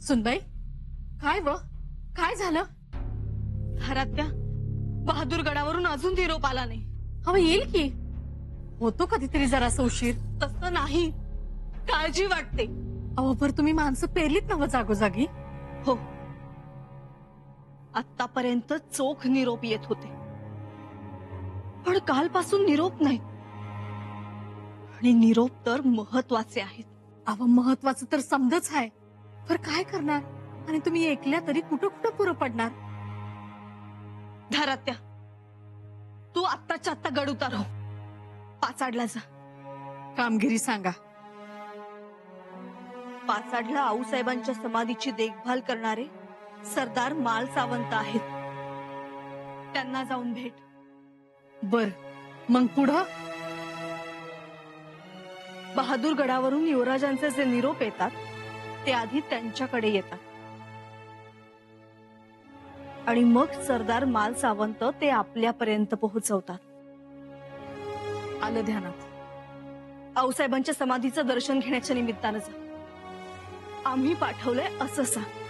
सुनबाई, काय व काय झालं? घरातल्या बहादूर गडावरून अजून निरोप आला नाही. हवं येईल की, होतो कधीतरी जरासा उशीर. तसं नाही, काळजी वाटते. अहो पर तुम्ही माणसं पेरलीत ना जागोजागी. हो, आतापर्यंत चोख निरोप येत होते, पण कालपासून निरोप नाहीत. आणि निरोप तर महत्वाचे आहेत. अहो महत्वाचं तर समजच आहे, पर काय करणार? आणि तुम्ही ऐकल्या तरी कुठं कुठं पुरं पडणार. धरात्या, तू आत्ताच्या आत्ता गड उतार हो, पाचाडला जा. कामगिरी सांगा. पाचाडला आऊसाहेबांच्या समाधीची देखभाल करणारे सरदार माल सावंत आहेत, त्यांना जाऊन भेट. बर, मग पुढं? बहादूर गडावरून युवराजांचे जे निरोप येतात ते आधी त्यांच्याकडे येतात, आणि मग सरदार माल सावंत ते आपल्यापर्यंत पोहोचवतात. आलं ध्यानात. आऊसाहेबांच्या समाधीचं दर्शन घेण्याच्या निमित्तानं जा. आम्ही पाठवलंय असं सांग.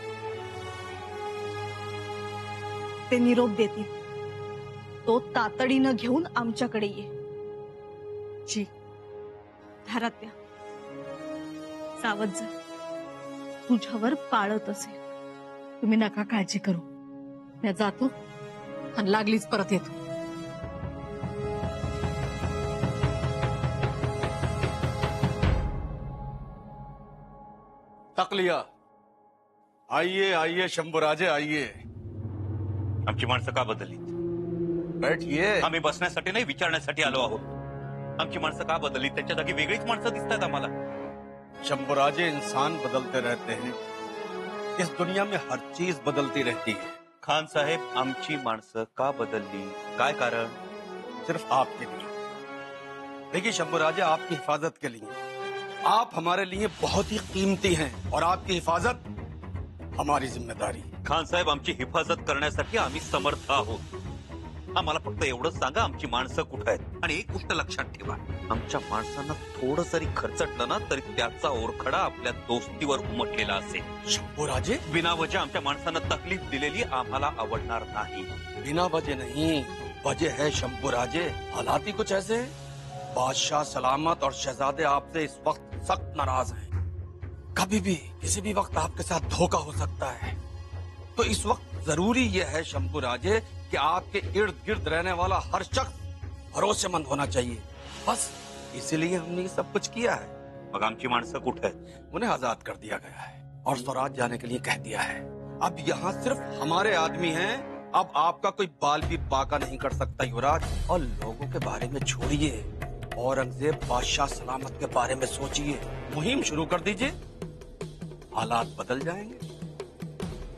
ते निरोप देतील, तो तातडीनं घेऊन आमच्याकडे ये. जी. घरात सावध जा, तुझ्यावर पाळत असेल. तुम्ही नका काळजी करू, मी जातो आणि लागलीच परत येतो. तक लिया. आइए आइए शंभूराजे आइए. आमची माणसं का बदलली? बैठिए. आम्ही बसण्यासाठी नाही, विचारण्यासाठी आलो आहोत. आमची माणसं का बदलली? त्यांच्या जागी वेगळीच माणसं दिसतात आम्हाला. शंभूराजे, इंसान बदलते रहते हैं, इस दुनिया में हर चीज बदलती रहती है. खान साहेब, आमची माणसं का बदलली? काय कारण? सिर्फ आपके लिए. देखिए शंभूराजे, आपकी हिफाजत के लिए. आप हमारे लिए बहुत ही कीमती हैं और आपकी हिफाजत हमारी जिम्मेदारी. खान साहेब, आमची हिफाजत करण्यासाठी आम्ही समर्थ आहोत. आम्हाला फक्त एवढंच सांगा, आमची माणसं कुठे आहेत. आणि एक गोष्ट लक्षात ठेवा, आमच्या माणसांना थोडं जरी खर्चटलं ना तरी त्याचा ओरखडा आपल्या दोस्तीवर उमटलेला असेल. शंभूराजे, बिना वजह आमच्या माणसांना तकलीफ दिलेली आम्हाला आवडणार नाही. बिना वजह नहीं, वजह है शंभूराजे. हालात ही कुछ ऐसे हैं. बादशाह सलामत और शहजादे आपसे इस वक्त सख्त नाराज हैं. कभी भी किसी भी वक्त आपके साथ धोखा हो सकता है. तो इस वक्त जरूरी यह है शंभूराजे कि आपके इर्द गिर्द रहने वाला हर शख्स भरोसेमंद होना चाहिए. बस इसीलिए हमने ये सब कुछ किया है. मग आमची माणसं कुठे आहेत? उन्हें आजाद कर दिया गया है और स्वराज जाने के लिए कह दिया है. अब यहाँ सिर्फ हमारे आदमी हैं. अब आपका कोई बाल भी बाका नहीं कर सकता युवराज. और लोगों के बारे में छोड़िए, औरंगजेब बादशाह सलामत के बारे में सोचिए. मुहिम शुरू कर दीजिए, हालात बदल जाएंगे.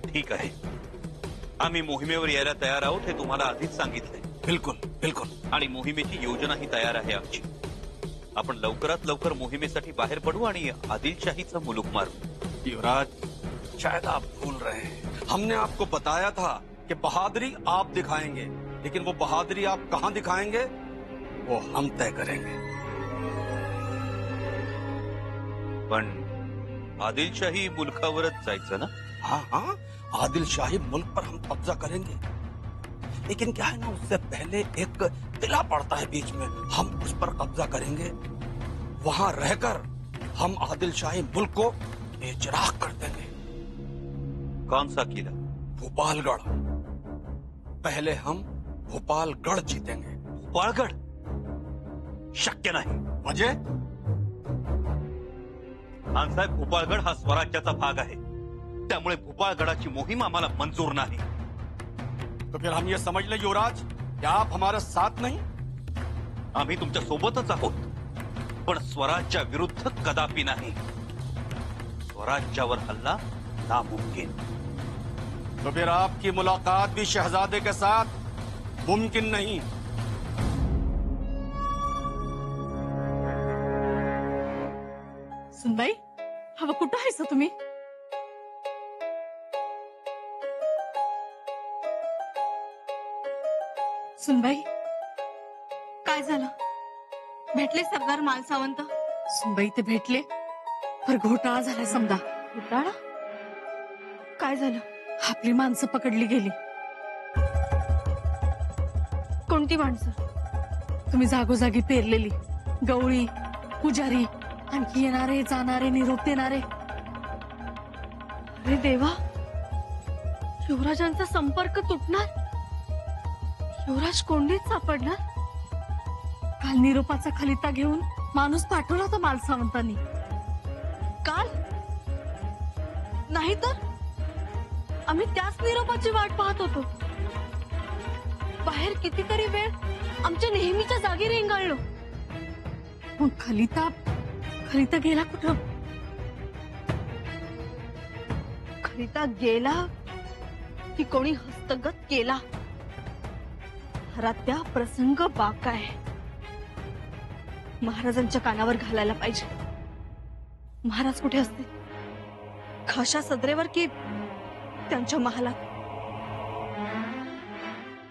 ठीक आहे, आम्ही मोहिमेवर यायला तयार आहोत, हे तुम्हाला आधीच सांगितलंय. बिल्कुल बिल्कुल. आणि मोहिमेची योजनाही तयार आहे आमची. आपण लवकरात लवकर मोहिमेसाठी बाहेर पडू आणि आदिलशाहीचा मुलूक मारू. युवराज, शायद आप भूल रहे हैं, हमने आपको बताया था कि बहादुरी आप दिखाएंगे, लेकिन वो बहादुरी आप कहां दिखाएंगे वो हम तय करेंगे. पण आदिलशाही मुलकावरच जायचं ना? हाँ हाँ, आदिलशाही मुल्क पर हम कब्जा करेंगे, लेकिन क्या है ना, उससे पहले एक किला पड़ता है बीच में, हम उस पर कब्जा करेंगे. वहां रहकर हम आदिलशाही मुल्क को बेचिराग कर देंगे. कौन सा किला? भोपालगढ़. पहले हम भोपालगढ़ जीतेंगे. भोपाळगड? शक्य नाही. वजह? खानसाहेब, भोपाळगड हा स्वराज्याचा भाग आहे, त्यामुळे भोपाळगडाची मोहीम आम्हाला मंजूर नाही. तो फिर हम ये समझ ले युवराज कि आप हमारे साथ नहीं. आम्ही तुमच्या सोबतच आहोत, पण स्वराज्या विरुद्ध कदापि नाही. स्वराज्यावर हल्ला नामुमकिन. तो फिर आपकी मुलाकात भी शहजादे के साथ मुमकिन नहीं. सुनबाई, हवं कुठं आहेस तुम्ही? सुनबाई, काय झालं? भेटले सरदार माल सावंत? सुनबाई ते भेटले, पर घोटाळा झालाय समजा. घोटाळा? काय झालं? आपली माणसं पकडली गेली. कोणती माणसं? तुम्ही जागोजागी पेरलेली गवळी, पुजारी, आणखी येणारे जाणारे, निरोप देणारे. अरे देवा, युवराजांचा संपर्क तुटणार, युवराज कोंडीत सापडणार. काल निरोपाचा खलिता घेऊन माणूस पाठवला होता मालसावंतांनी. काल नाही तर आम्ही त्याच निरोपाची वाट पाहत होतो. बाहेर कितीतरी वेळ आमच्या नेहमीच्या जागी रेंगाळलो. मग खलिता गेला कुठं? खलिता गेला की कोणी हस्तगत केला, त्या प्रसंग बाकाय. महाराजांच्या कानावर घालायला पाहिजे. महाराज कुठे असते? खाशा सदरेवर की त्यांच्या महालात?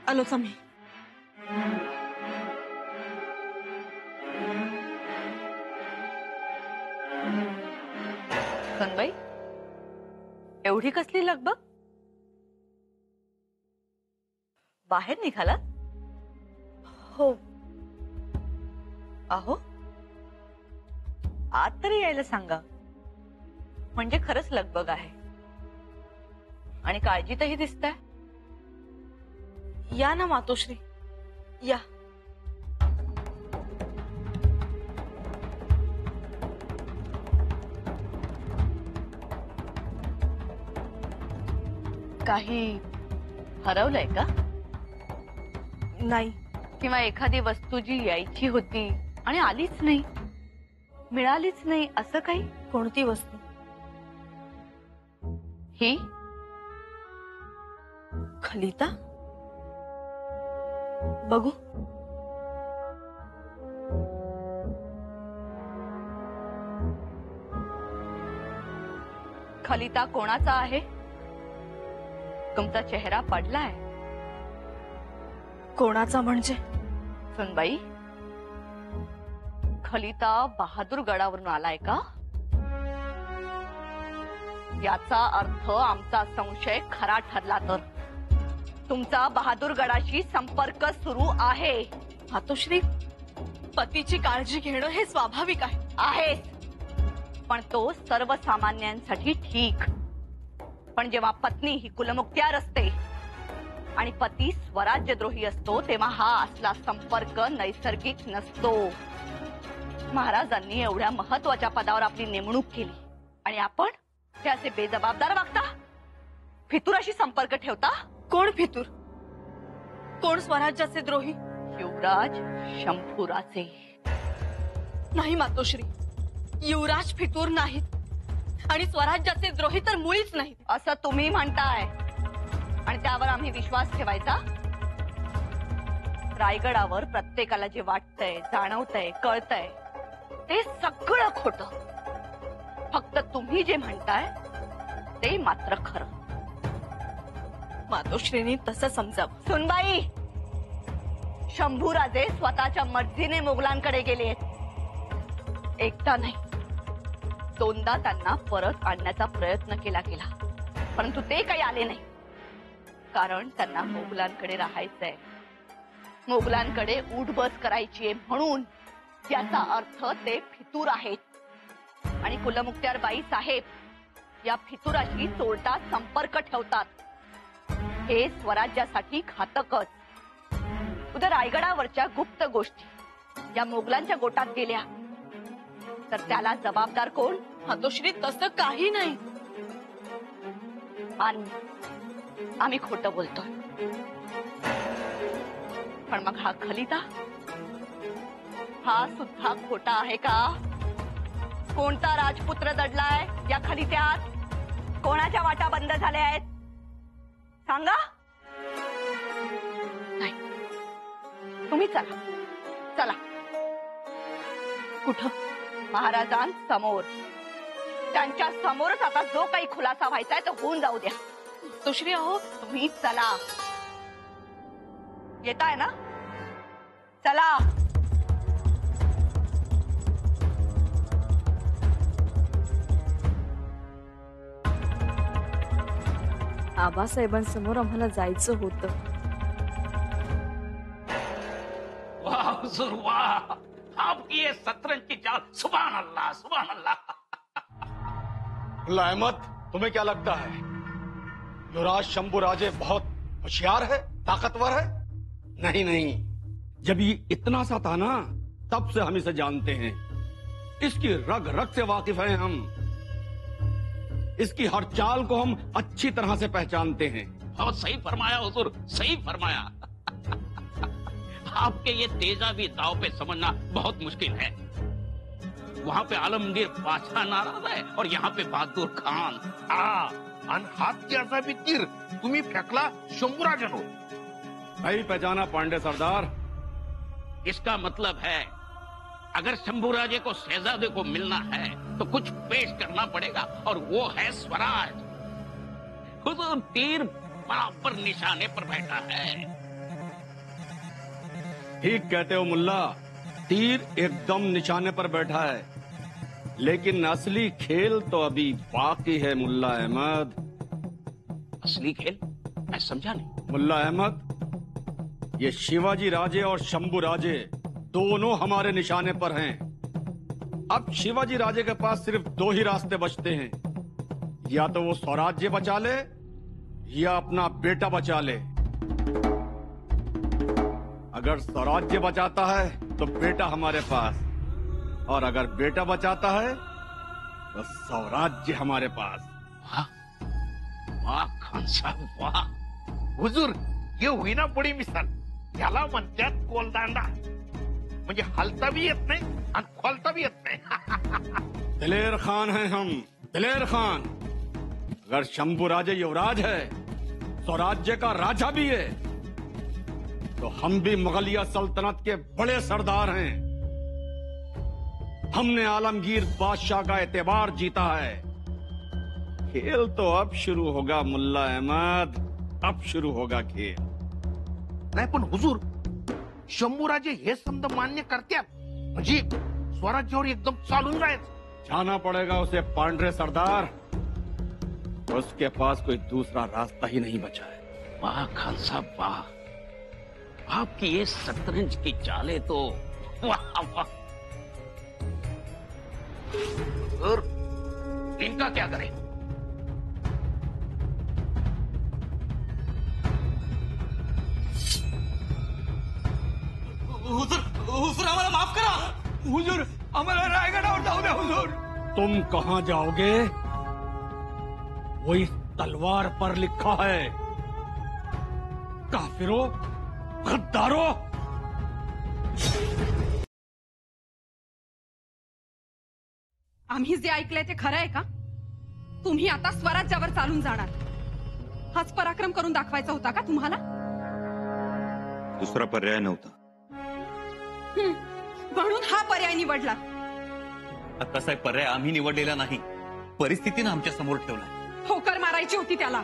आलोच आम्ही. सनबाई, एवढी कसली लगबग? बाहेर निघाला? हो. अहो, आत तरी यायला सांगा. म्हणजे खरंच लगबग आहे आणि काळजीतही दिसताय. या ना मातोश्री, या. काही हरवलंय का? नाही. किंवा एखादी वस्तू जी यायची होती आणि आलीच नाही, मिळालीच नाही, असं काही? कोणती वस्तू? ही खलिता? बघू. खलिता कोणाचा आहे? तुमचा चेहरा पडलाय. कोणाचा म्हणजे? सुनबाई, खलिता बहादूर गडावरून आलाय का? याचा अर्थ आमचा संशय खरा ठरला तर तुमचा बहादूर गडाशी संपर्क सुरू आहे. मातोश्री, पतीची काळजी घेणं हे स्वाभाविक आहे, पण तो सर्वसामान्यांसाठी ठीक. पण जेव्हा पत्नी ही कुलमुक्त्यार असते आणि पती स्वराज्यद्रोही असतो, तेव्हा हा असला संपर्क नैसर्गिक नसतो. महाराजांनी एवढ्या महत्वाच्या पदावर आपली नेमणूक केली आणि आपण हे असे बेजबाबदार वागता, फितुराशी संपर्क ठेवता. कोण फितूर? कोण स्वराज्याचे द्रोही? युवराज शंभूराजे. नाही मातोश्री, युवराज फितूर नाहीत आणि स्वराज्याचे द्रोही तर मुळीच नाहीत. असं तुम्ही म्हणताय आणि त्यावर आम्ही विश्वास ठेवायचा? रायगडावर प्रत्येकाला जे वाटतंय, जाणवतंय, कळतंय ते सगळं खोटं. फक्त तुम्ही जे म्हणताय ते मात्र खरं. मातोश्रीनी तसं समजावं. सुनबाई, शंभूराजे स्वतःच्या मर्जीने मोगलांकडे गेले आहेत. एकदा नाही, दोनदा त्यांना परत आणण्याचा प्रयत्न केला गेला, परंतु ते काही आले नाही. कारण त्यांना मोगलांकडे राहायचंय, मोगलांकडे उठबस करायची आहे. म्हणून याचा अर्थ ते फितूर आहेत आणि कुलमुक्त्यार बाई साहेब या फितुराशी चोरटा संपर्क ठेवतात. हे स्वराज्यासाठी घातकच. उद्या रायगडावरच्या गुप्त गोष्टी या मोगलांच्या गोटात गेल्या तर त्याला जबाबदार कोण? मातोश्री, तसं काही नाही. आम्ही खोटं बोलतोय, पण मग हा खलिता, हा सुद्धा खोटा आहे का? कोणता राजपुत्र दडलाय या खलित्यात? कोणाच्या वाटा बंद झाल्या आहेत सांगा. नाही, तुम्ही चला चला. कुठं? महाराजांसमोर. त्यांच्या समोरच आता जो काही खुलासा व्हायचा आहे तो होऊन जाऊ द्या. मातोश्री, अहो तुम्ही चला. येताय ना? चला. आबासाहेबांसमोर आम्हाला जायचं होतं. वाह हुजूर वाह, आपकी ये शतरंज की चाल, सुभान अल्लाह सुभान अल्लाह. मुल्ला अहमद, तुम्हें क्या लगता है युवराज शंभुराजे बहुत होशियार है, ताकतवर है? नहीं नहीं, जब ये इतना सा था ना तब से हम इसे जानते हैं. इसकी रग रग से वाकिफ हैं हम. इसकी हर चाल को हम अच्छी तरह से पहचानते हैं. बहुत सही फरमाया हुजूर, सही फरमाया. आपके ये तेजाबी दाव पे समझना बहुत मुश्किल है. वहाँ पे आलमगीर बादशाह नाराज है और यहाँ पे बहादुर खान. आणि हात असा तीर तुम्ही फेकला शंभूराजनो. सही पहचाना पांडे सरदार. इसका मतलब है अगर शंभूराजे को शहजादे को मिलना है तो कुछ पेश करना पड़ेगा और वो है स्वराज. हुजूर तीर बराबर निशाने पर बैठा है. ठीक कहते हो मुल्ला, तीर एकदम निशाने पर बैठा है, लेकिन असली खेल तो अभी बाकी है मुल्ला अहमद. असली खेल मैं समझा नहीं. मुल्ला अहमद, ये शिवाजी राजे और शंभू राजे दोनों हमारे निशाने पर हैं. अब शिवाजी राजे के पास सिर्फ दो ही रास्ते बचते हैं. या तो वो स्वराज्य बचा ले या अपना बेटा बचा ले. अगर स्वराज्य बचाता है तो बेटा हमारे पास, और अगर बेटा बचाता है तो स्वराज्य हमारे पास. वाह वाह खान साहब वाह. हुजूर, ये होईना बडी मिसाल. याला म्हणतात कोलदांडा. म्हणजे हलता भी येत नाही आणि खोलता भी येत नाही. दिलेर खान हैं हम, दिलेर खान. अगर शंभू राजे युवराज है, स्वराज्य का राजा भी है, तो हम भी मुगलिया सल्तनत के बड़े सरदार हैं. हमने आलमगीर बादशाह का एतबार जीता है. खेल तो अब शुरू होगा मुल्ला अहमद, अब शुरू होगा खेल. नाही पण हुजूर, शंभूराजे हे समज मान्य करतात म्हणजे स्वराज्यावर एकदम चालून जायचं. जाना पड़ेगा उसे पांढरे सरदार. उसके पास कोई दूसरा रास्ता ही नहीं बचा है. वाह खान साहब वाह. आपकी ये शतरंज की चालें तो वाह वाह. और इनका क्या करें? हुजूर हमारा माफ करा. हुजूर हमारा रायगढ़ जाओ दे. हुजूर तुम कहां जाओगे? वो इस तलवार पर लिखा है. काफिरों, गद्दारों. आम्ही जे ऐकलंय ते खरं आहे का? तुम्ही आता स्वराज्यावर चालून जाणार, हाच पराक्रम करून दाखवायचा होता का तुम्हाला? दुसरा पर्याय नव्हता. म्हणून हा पर्याय निवडला. कसा आहे पर्याय आम्ही निवडलेला नाही, परिस्थितीनं आमच्या समोर ठेवला. ठोकर मारायची होती त्याला.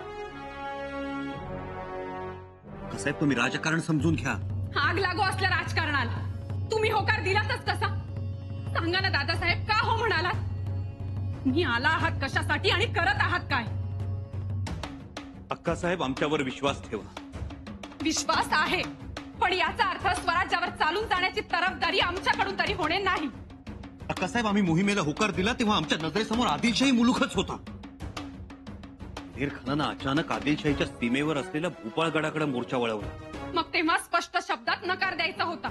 कसं आहे तुम्ही राजकारण समजून घ्या. आग लागू असल्या राजकारणाला तुम्ही होकार दिलातच कसा? सांगा ना दादासाहेब, का हो म्हणाला? तुम्ही आला आहात कशासाठी आणि करत आहात काय? अक्कासाहेब आमच्यावर विश्वास ठेवा. विश्वास आहे, पण याचा अर्थ स्वराज्यावर चालून जाण्याची तरफदारी आमच्याकडून तरी होणे नाही. अक्कासाहेब आम्ही मोहिमेला होकार दिला तेव्हा आमच्या नजरेसमोर आदिलशाही मुलूकच होता. दिलेर खानानं अचानक आदिलशाहीच्या सीमेवर असलेल्या भोपाळगडाकडे मोर्चा वळवला. मग तेव्हा स्पष्ट शब्दात नकार द्यायचा होता.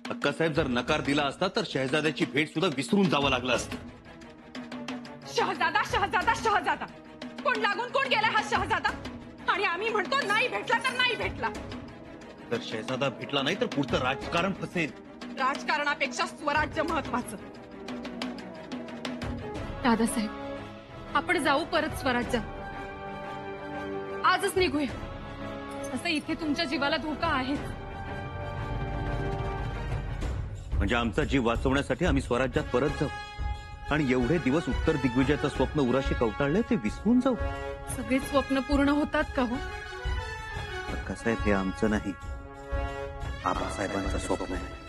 अक्कासाहेब जर नकार दिला असता तर शहजाद्याची भेट सुद्धा विसरून जावं लागलं असतं. शहजादा शहजादा शहजादा, कोण लागून कोण गेलाय हा शहजादा? आणि आम्ही म्हणतो नाही भेटला तर नाही भेटला. तर शहजादा भेटला नाही तर पुढचं राजकारण फसेल. राजकारणापेक्षा स्वराज्य महत्वाचं. दादासाहेब, आपण जाऊ परत स्वराज्यात. आजच निघूया. असं इथे तुमच्या जीवाला धोका आहे. म्हणजे आमचा जीव वाचवण्यासाठी आम्ही स्वराज्यात परत जाऊ आणि एवढे दिवस उत्तर दिग्विजयाचं स्वप्न उराशी कवटाळले ते विसरून जाऊ. सगळे स्वप्न पूर्ण होतात का हो? अक्कासाहेब हे आमचं नाही, आबासाहेबांचं स्वप्न आहे.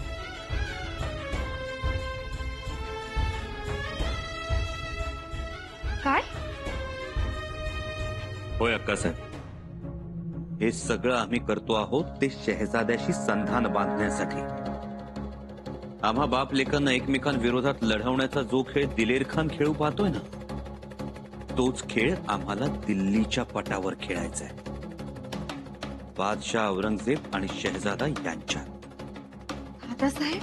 काय? होय अक्कासाहेब, हे सगळं आम्ही करतो आहोत ते शहजाद्याशी संधान बांधण्यासाठी. आम्हा बाप लेकांना एकमेकांविरोधात लढवण्याचा जो खेळ दिलेर खान खेळू पाहतोय ना, तोच खेळ आम्हाला दिल्लीच्या पटावर खेळायचा आहे. बादशाह औरंगजेब आणि शहजादा यांच्यात. दादासाहेब,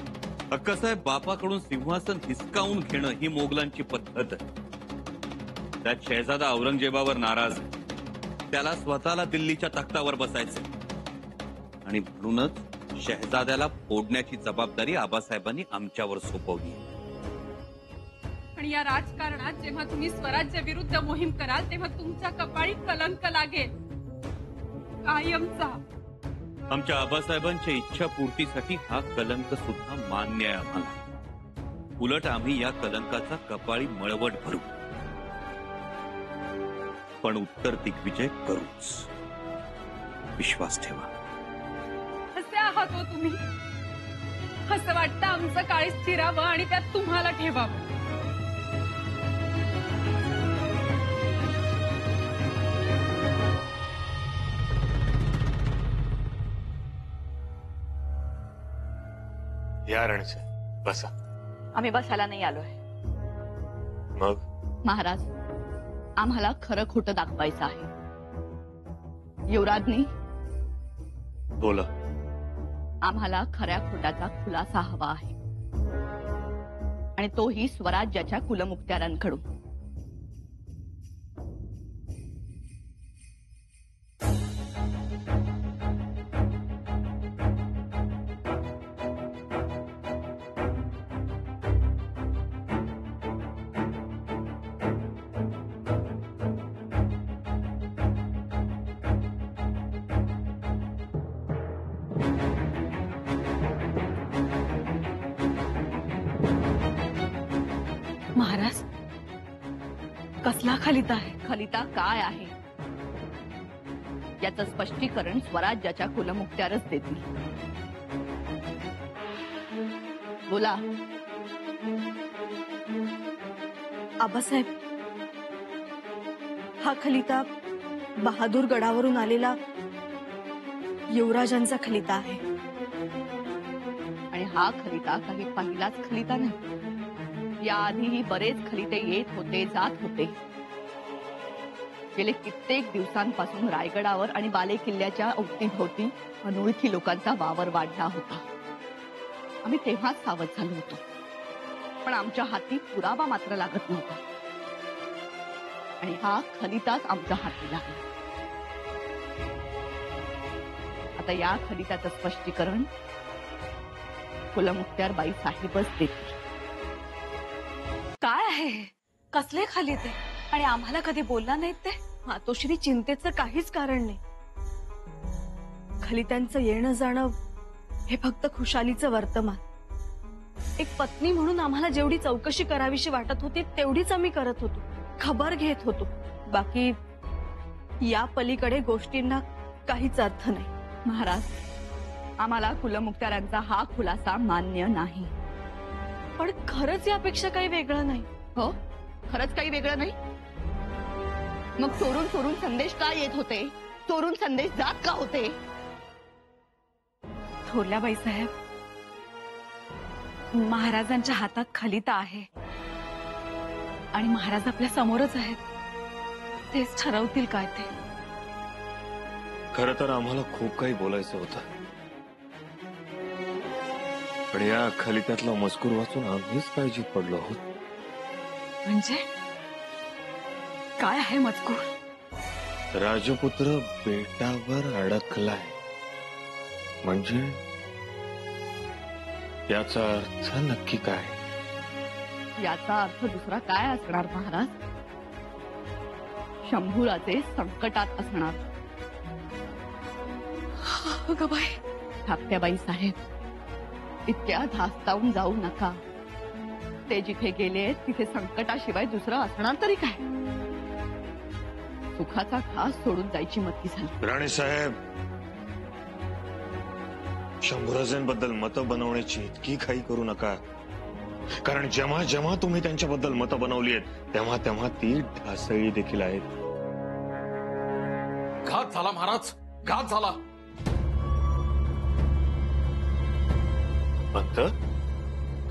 अक्कासाहेब, बापाकडून सिंहासन हिसकावून घेणं ही मोगलांची पद्धत आहे. त्यात शहजादा औरंगजेबावर नाराज आहे. त्याला स्वतःला दिल्लीच्या तख्तावर बसायचं आणि म्हणूनच शहजाद्याला फोडण्याची जबाबदारी आबासाहेबांनी आमच्यावर सोपवली. आणि या राजकारणात जेव्हा तुम्ही स्वराज्य विरुद्ध मोहीम कराल तेव्हा तुमच्या कपाळी कलंक लागेल, कायमचा. आमच्या आबासाहेबांच्या इच्छा पूर्तीसाठी हा कलंक सुद्धा मान्य आहे आम्हाला. उलट आम्ही या कलंकाचा कपाळी मळवट भरू, पण उत्तर दिग्विजय करूच. विश्वास ठेवा. असे आहात हो तुम्ही. असं वाटतं आमचं काळीज चिरावं आणि त्यात तुम्हाला ठेवावं. या राणीसाहेब, बसा. आम्ही बसायला नाही आलोय. मग महाराज, आम्हाला खरं खोटं दाखवायचं आहे. युवराजनी, बोला. आम्हाला खऱ्या खोट्याचा खुलासा हवा आहे, आणि तोही स्वराज्याच्या कुलमुखत्यारांकडून. महाराज, कसला खलिता आहे? खलिता काय आहे याचं स्पष्टीकरण स्वराज्याच्या कुलमुखत्यारच देतील. बोला. आबासाहेब, हा खलिता बहादूर गडावरून आलेला युवराजांचा खलिता आहे. आणि हा खलिता काही पहिलाच खलिता नाही. याआधीही बरेच खलिते येत होते, जात होते. गेले कित्येक दिवसांपासून रायगडावर आणि बाले किल्ल्याच्या अवतीभोवती अनोळखी लोकांचा वावर वाढला होता. आम्ही तेव्हाच सावध झालो होतो, पण आमच्या हाती पुरावा मात्र लागत नव्हता. आणि हा खलिताच आमच्या हाती लागला. आता या खलिताचं स्पष्टीकरण कुलमुखत्यार बाई साहेबच देतील. काय आहे? कसले खलिते? आणि आम्हाला कधी बोलला नाहीत ते? मातोश्री, चिंतेचं काहीच कारण नाही. खलित्यांचं येणं जाणं हे फक्त खुशालीचं वर्तमान. एक पत्नी म्हणून आम्हाला जेवढी चौकशी करावीशी वाटत होती तेवढीच आम्ही करत होतो, खबर घेत होतो. बाकी या पलीकडे गोष्टींना काहीच अर्थ नाही. महाराज, आम्हाला कुलमुखत्यारांचा हा खुलासा मान्य नाही. पण खरंच यापेक्षा काही वेगळं नाही. हो, खरंच काही वेगळं नाही. मग चोरून चोरून संदेश का येत होते? चोरून संदेश जात का होते? थोरल्या बाईसाहेब, महाराजांच्या हातात खलिता आहे आणि महाराज आपल्या समोरच आहेत. तेच ठरवतील काय ते. खरं तर आम्हाला खूप काही बोलायचं होतं, पण या खलित्यातला मजकूर वाचून आम्हीच काळजीत पडलो आहोत. म्हणजे काय आहे मजकूर? राजपुत्र बेटावर अडकलाय म्हणजे याचा अर्थ नक्की काय? याचा अर्थ दुसरा काय असणार महाराज? शंभूराजे संकटात असणार. अगं बाई, धाकट्याबाई साहेब, इतक्या धास्तावून जाऊ नका. ते जिथे गेले तिथे संकटाशिवाय दुसरं असणार तरी काय? सुखाचा घास सोडून जायची मती झाली. राणीसाहेब, शंभूराजांबद्दल मतं बनवण्याची इतकी घाई करू नका. कारण जेव्हा जेव्हा तुम्ही त्यांच्याबद्दल मतं बनवली आहेत तेव्हा तेव्हा ती ढासळी देखील आहेत. घात झाला महाराज, घात झाला. पंत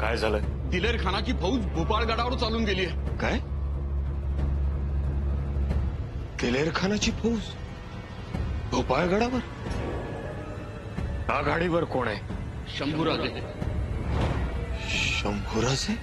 काय झालं? दिलेर खानाची फौज भोपाळगडावर चालून गेली आहे. काय? दिलेर खानाची फौज भोपाळगडावर? आघाडीवर कोण आहे? शंभूराजे. शंभूराजे?